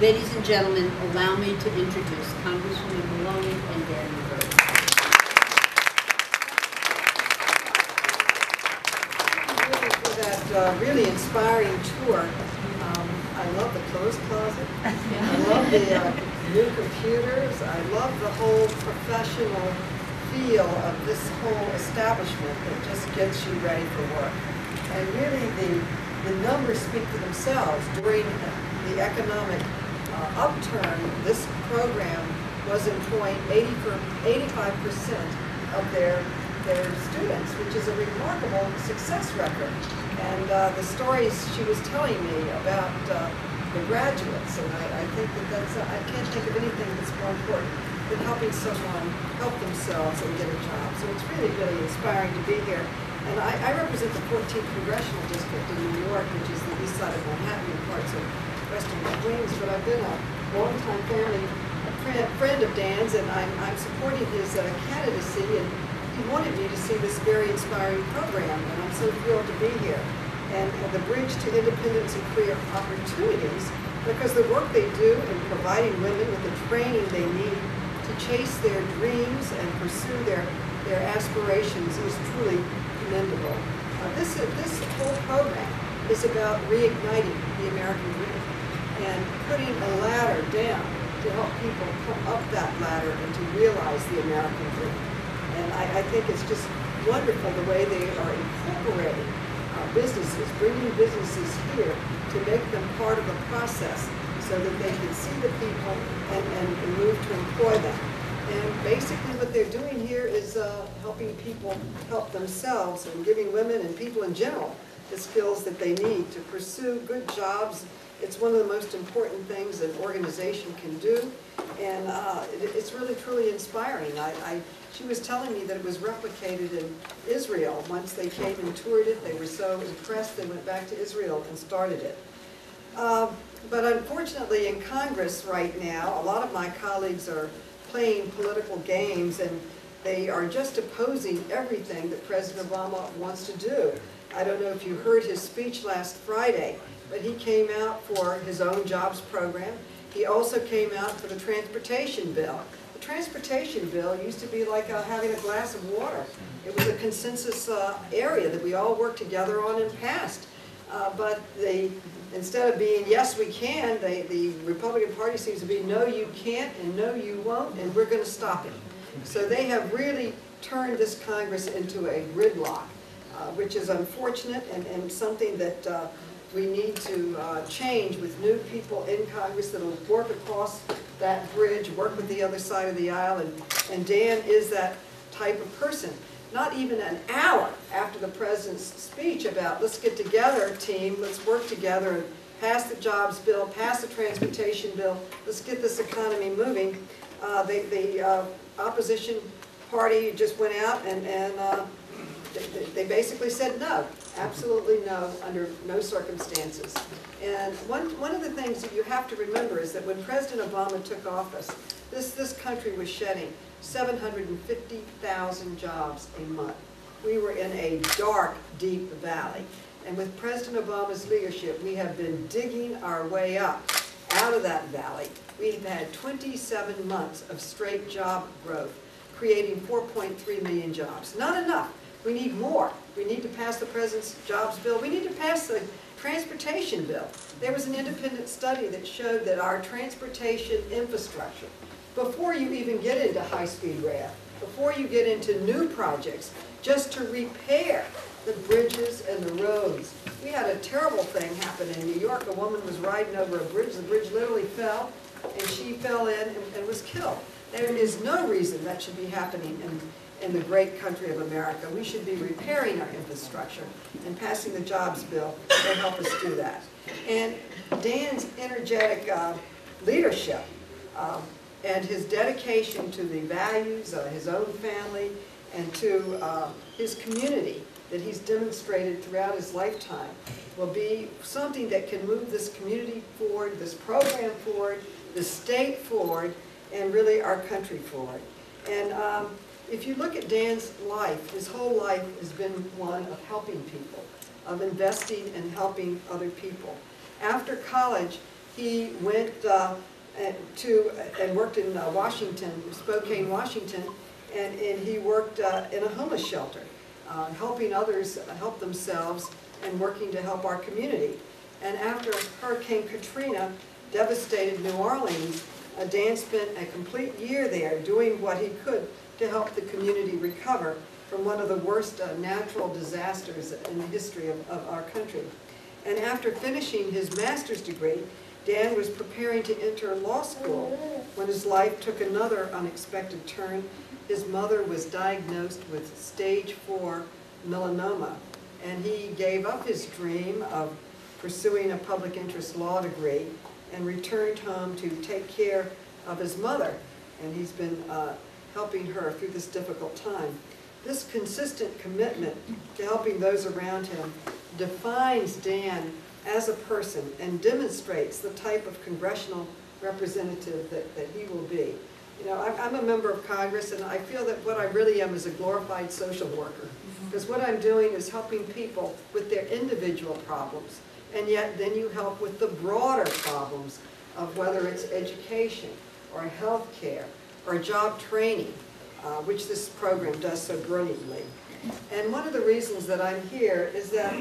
Ladies and gentlemen, allow me to introduce Congresswoman Maloney and Dan Roberti. For that really inspiring tour. I love the clothes closet. I love the new computers. I love the whole professional feel of this whole establishment that just gets you ready for work. And really the numbers speak for themselves. During the economic upturn, this program was employing 85% of their students, which is a remarkable success record. And the stories she was telling me about the graduates, and I think that's, I can't think of anything that's more important than helping someone help themselves and get a job. So it's really, really inspiring to be here. And I represent the 14th Congressional District in New York, which is the east side of Manhattan and parts of Western Queens, but I've been a longtime friend of Dan's, and I'm supporting his candidacy, and he wanted me to see this very inspiring program, and I'm so thrilled to be here. And the bridge to independence and career opportunities, because the work they do in providing women with the training they need to chase their dreams and pursue their aspirations is truly commendable. This whole program is about reigniting the American dream and putting a ladder down to help people come up that ladder and to realize the American dream. And I think it's just wonderful the way they are incorporating businesses, bringing businesses here to make them part of the process so that they can see the people and move to employ them. And basically what they're doing here is helping people help themselves and giving women and people in general the skills that they need to pursue good jobs. It's one of the most important things an organization can do, and it's really, truly inspiring. She was telling me that it was replicated in Israel. Once they came and toured it, they were so impressed they went back to Israel and started it. But unfortunately in Congress right now, a lot of my colleagues are playing political games, and they are just opposing everything that President Obama wants to do. I don't know if you heard his speech last Friday, but he came out for his own jobs program. He also came out for the transportation bill. The transportation bill used to be like having a glass of water. It was a consensus area that we all worked together on and passed. But instead of being yes we can, the Republican Party seems to be no you can't and no you won't, and we're going to stop it. So they have really turned this Congress into a gridlock, which is unfortunate and something that we need to change with new people in Congress that will work across that bridge, work with the other side of the aisle, and Dan is that type of person. Not even an hour after the President's speech about let's get together, team, let's work together and pass the jobs bill, pass the transportation bill, let's get this economy moving, the opposition party just went out and they basically said no, absolutely no, under no circumstances. And one of the things that you have to remember is that when President Obama took office, this country was shedding 750,000 jobs a month. We were in a dark, deep valley. And with President Obama's leadership, we have been digging our way up out of that valley. We've had 27 months of straight job growth, creating 4.3 million jobs. Not enough. We need more. We need to pass the President's jobs bill. We need to pass the transportation bill. There was an independent study that showed that our transportation infrastructure, before you even get into high-speed rail, before you get into new projects, just to repair the bridges and the roads. We had a terrible thing happen in New York. A woman was riding over a bridge. The bridge literally fell, and she fell in and was killed. There is no reason that should be happening in the great country of America. We should be repairing our infrastructure and passing the jobs bill to help us do that. And Dan's energetic leadership and his dedication to the values of his own family and to his community that he's demonstrated throughout his lifetime will be something that can move this community forward, this program forward, the state forward, and really our country forward. And if you look at Dan's life, his whole life has been one of helping people, of investing and helping other people. After college, he went and worked in Washington, Spokane, Washington, and he worked in a homeless shelter, helping others help themselves and working to help our community. And after Hurricane Katrina devastated New Orleans, Dan spent a complete year there doing what he could to help the community recover from one of the worst natural disasters in the history of our country. And after finishing his master's degree, Dan was preparing to enter law school when his life took another unexpected turn. His mother was diagnosed with stage 4 melanoma, and he gave up his dream of pursuing a public interest law degree and returned home to take care of his mother. And he's been helping her through this difficult time. This consistent commitment to helping those around him defines Dan as a person and demonstrates the type of congressional representative that he will be. You know, I'm a member of Congress, and I feel that what I really am is a glorified social worker, because what I'm doing is helping people with their individual problems, and yet then you help with the broader problems of whether it's education or health care or job training, which this program does so brilliantly. And one of the reasons that I'm here is that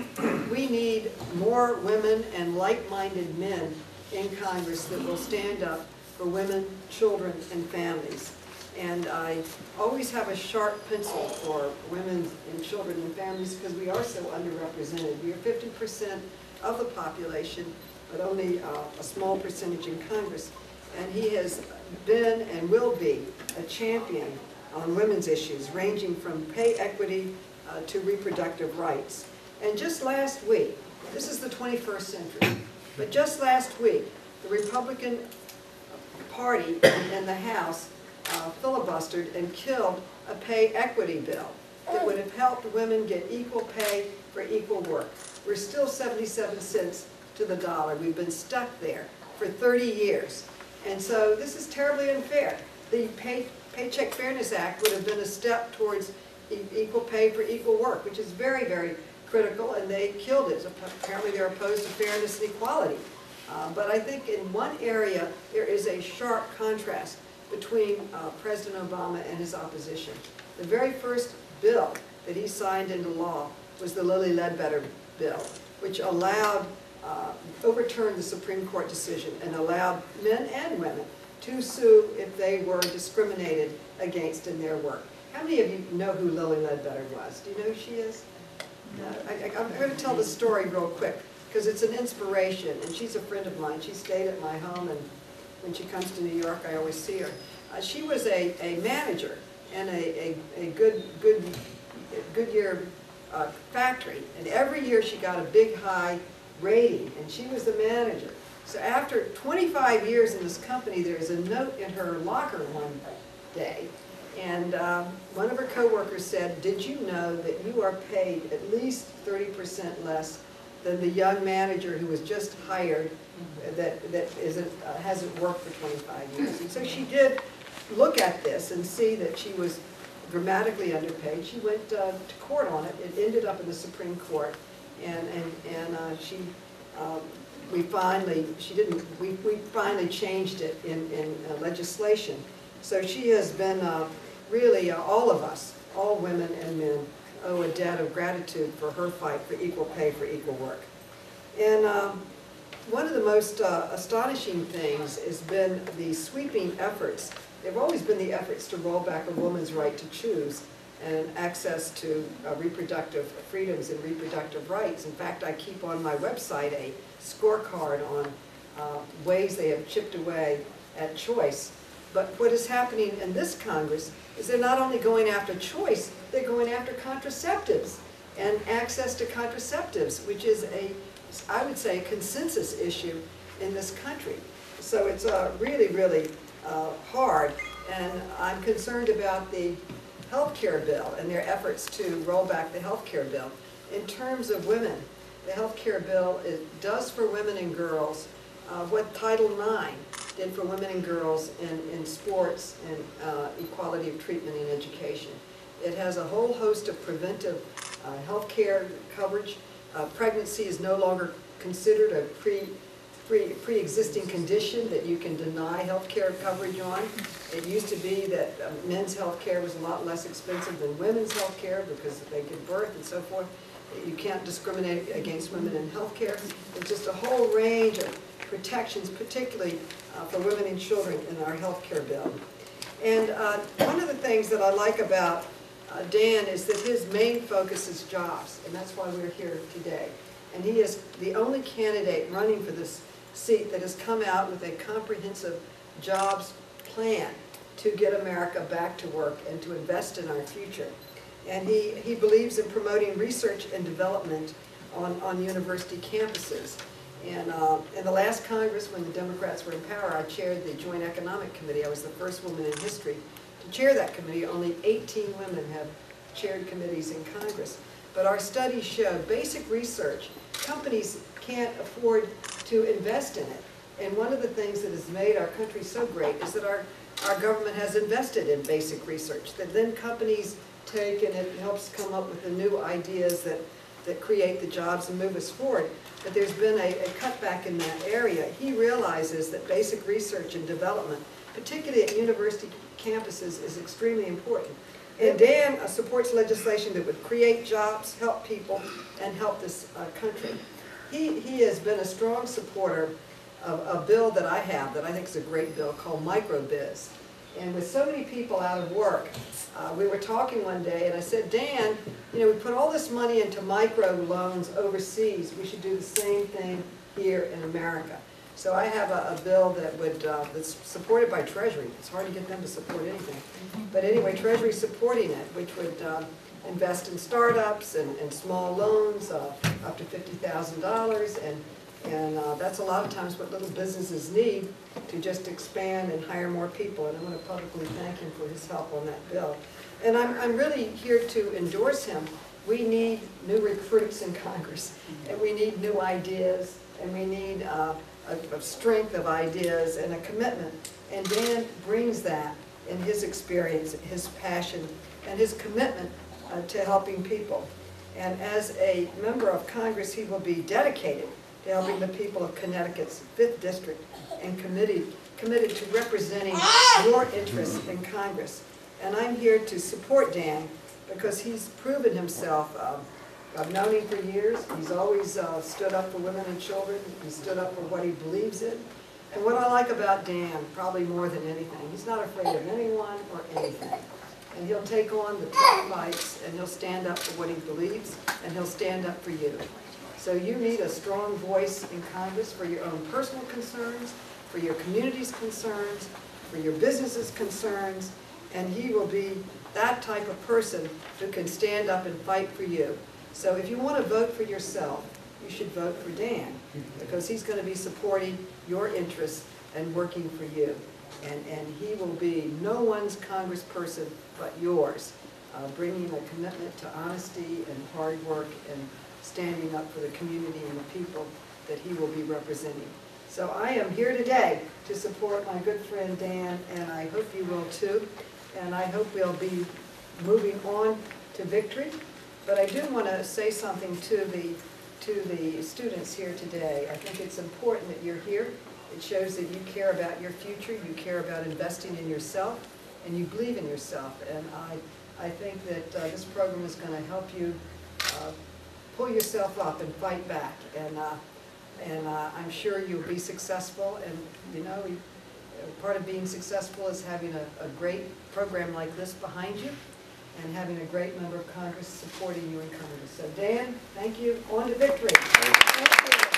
we need more women and like-minded men in Congress that will stand up for women, children, and families. And I always have a sharp pencil for women and children and families because we are so underrepresented. We are 50% of the population, but only a small percentage in Congress. And he has been and will be a champion on women's issues, ranging from pay equity to reproductive rights. And just last week, this is the 21st century, but just last week, the Republican Party in the House filibustered and killed a pay equity bill that would have helped women get equal pay for equal work. We're still 77 cents to the dollar. We've been stuck there for 30 years. And so this is terribly unfair. The Paycheck Fairness Act would have been a step towards equal pay for equal work, which is very, very critical, and they killed it. Apparently they're opposed to fairness and equality. But I think in one area there is a sharp contrast between President Obama and his opposition. The very first bill that he signed into law was the Lilly Ledbetter bill, which allowed, overturned the Supreme Court decision and allowed men and women to sue if they were discriminated against in their work. How many of you know who Lilly Ledbetter was? Do you know who she is? I'm going to tell the story real quick because it's an inspiration, and she's a friend of mine. She stayed at my home, and when she comes to New York, I always see her. She was a manager in a Goodyear factory, and every year she got a big high rating, and she was the manager. So after 25 years in this company, there's a note in her locker one day, and one of her coworkers said, "Did you know that you are paid at least 30% less than the young manager who was just hired that hasn't worked for 25 years?" And so she did look at this and see that she was dramatically underpaid. She went to court on it. It ended up in the Supreme Court, and we finally changed it in legislation. So she has been really all of us, all women and men, owe a debt of gratitude for her fight for equal pay for equal work. And one of the most astonishing things has been the sweeping efforts. There have always been the efforts to roll back a woman's right to choose and access to reproductive freedoms and reproductive rights. In fact, I keep on my website a scorecard on ways they have chipped away at choice. But what is happening in this Congress is they're not only going after choice, they're going after contraceptives and access to contraceptives, which is I would say, a consensus issue in this country. So it's really, really hard, and I'm concerned about the health care bill and their efforts to roll back the health care bill. In terms of women, the health care bill does for women and girls what Title IX did for women and girls in sports and equality of treatment in education. It has a whole host of preventive health care coverage. Pregnancy is no longer considered a pre-existing condition that you can deny health care coverage on. It used to be that men's health care was a lot less expensive than women's health care because they give birth and so forth. You can't discriminate against women in health care. There's just a whole range of protections, particularly for women and children in our health care bill. And one of the things that I like about Dan is that his main focus is jobs, and that's why we're here today. And he is the only candidate running for this seat that has come out with a comprehensive jobs plan to get America back to work and to invest in our future. And he believes in promoting research and development on university campuses. And in the last Congress, when the Democrats were in power, I chaired the Joint Economic Committee. I was the first woman in history to chair that committee. Only 18 women have chaired committees in Congress. But our studies show basic research, companies can't afford to invest in it. And one of the things that has made our country so great is that our government has invested in basic research, that then companies take and it helps come up with the new ideas that create the jobs and move us forward. But there's been a cutback in that area. He realizes that basic research and development, particularly at university campuses, is extremely important. And Dan supports legislation that would create jobs, help people, and help this country. He has been a strong supporter of a bill that I have that I think is a great bill called microbiz. And with so many people out of work, we were talking one day and I said, Dan, you know, we put all this money into micro loans overseas. We should do the same thing here in America. So I have a bill that that's supported by Treasury. It's hard to get them to support anything. But anyway, Treasury's supporting it, which would invest in startups and small loans up to $50,000. And that's a lot of times what little businesses need to just expand and hire more people. And I want to publicly thank him for his help on that bill. And I'm really here to endorse him. We need new recruits in Congress, and we need new ideas, and we need a strength of ideas and a commitment. And Dan brings that in his experience, his passion, and his commitment to helping people. And as a member of Congress, he will be dedicated to helping the people of Connecticut's 5th District and committed to representing your interests in Congress. And I'm here to support Dan because he's proven himself. I've known him for years. He's always stood up for women and children. He stood up for what he believes in. And what I like about Dan, probably more than anything, he's not afraid of anyone or anything. And he'll take on the tough fights, and he'll stand up for what he believes, and he'll stand up for you. So you need a strong voice in Congress for your own personal concerns, for your community's concerns, for your business's concerns, and he will be that type of person who can stand up and fight for you. So if you want to vote for yourself, you should vote for Dan, because he's going to be supporting your interests and working for you. And he will be no one's congressperson but yours, bringing a commitment to honesty and hard work and standing up for the community and the people that he will be representing. So I am here today to support my good friend Dan, and I hope you will too. And I hope we'll be moving on to victory. But I do want to say something to the students here today. I think it's important that you're here. It shows that you care about your future, you care about investing in yourself, and you believe in yourself. And I think that this program is going to help you pull yourself up and fight back. And I'm sure you'll be successful. And you know, part of being successful is having a great program like this behind you, and having a great member of Congress supporting you in Congress. So Dan, thank you. On to victory. Thank you.